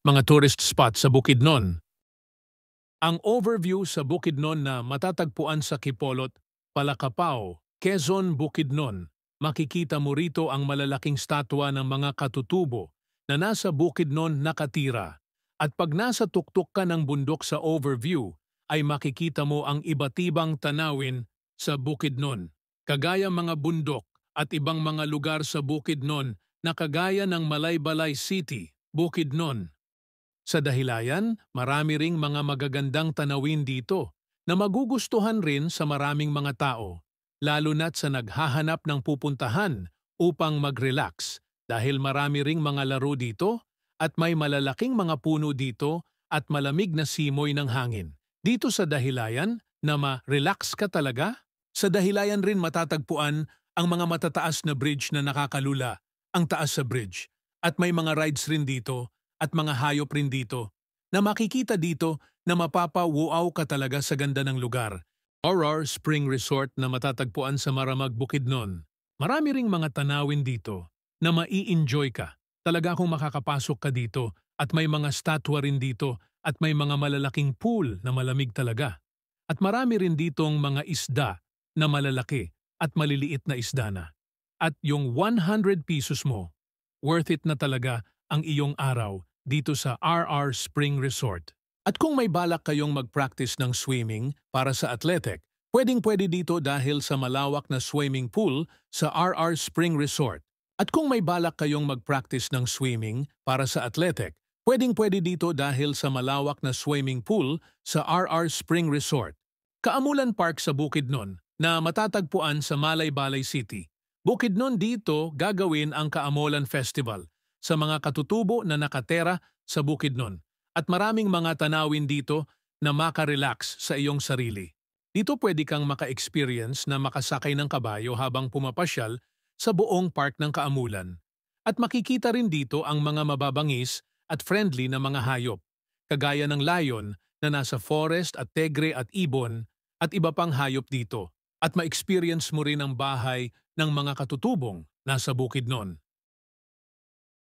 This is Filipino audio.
Mga tourist spot sa Bukidnon. Ang overview sa Bukidnon na matatagpuan sa Kipolot, Palacapao, Quezon, Bukidnon. Makikita mo rito ang malalaking statwa ng mga katutubo na nasa Bukidnon nakatira. At pag nasa tuktok ka ng bundok sa overview, ay makikita mo ang iba't ibang tanawin sa Bukidnon. Kagaya mga bundok at ibang mga lugar sa Bukidnon na kagaya ng Malaybalay City, Bukidnon. Sa Dahilayan, marami ring mga magagandang tanawin dito na magugustuhan rin sa maraming mga tao, lalo na't sa naghahanap ng pupuntahan upang mag-relax dahil marami ring mga laro dito at may malalaking mga puno dito at malamig na simoy ng hangin. Dito sa Dahilayan na ma-relax ka talaga, sa Dahilayan rin matatagpuan ang mga matataas na bridge na nakakalula, ang taas sa bridge, at may mga rides rin dito at mga hayop rin dito, na makikita dito na mapapa-wow ka talaga sa ganda ng lugar. RR Spring Resort na matatagpuan sa Maramag, Bukidnon. Marami ring mga tanawin dito na mai-enjoy ka. Talaga kung makakapasok ka dito at may mga statwa rin dito at may mga malalaking pool na malamig talaga. At marami rin ditong mga isda na malalaki at maliliit na isda na. At yung 100 pesos mo, worth it na talaga ang iyong araw dito sa RR Spring Resort. At kung may balak kayong mag-practice ng swimming para sa athletic, pwedeng-pwede dito dahil sa malawak na swimming pool sa RR Spring Resort. At kung may balak kayong mag-practice ng swimming para sa athletic, pwedeng-pwede dito dahil sa malawak na swimming pool sa RR Spring Resort. Kaamulan Park sa Bukidnon na matatagpuan sa Malaybalay City. Bukidnon dito gagawin ang Kaamolan Festival sa mga katutubo na nakatera sa Bukidnon at maraming mga tanawin dito na maka-relax sa iyong sarili. Dito pwede kang maka-experience na makasakay ng kabayo habang pumapasyal sa buong park ng Kaamulan. At makikita rin dito ang mga mababangis at friendly na mga hayop, kagaya ng lion na nasa forest at tegre at ibon at iba pang hayop dito. At ma-experience mo rin ang bahay ng mga katutubong nasa Bukidnon.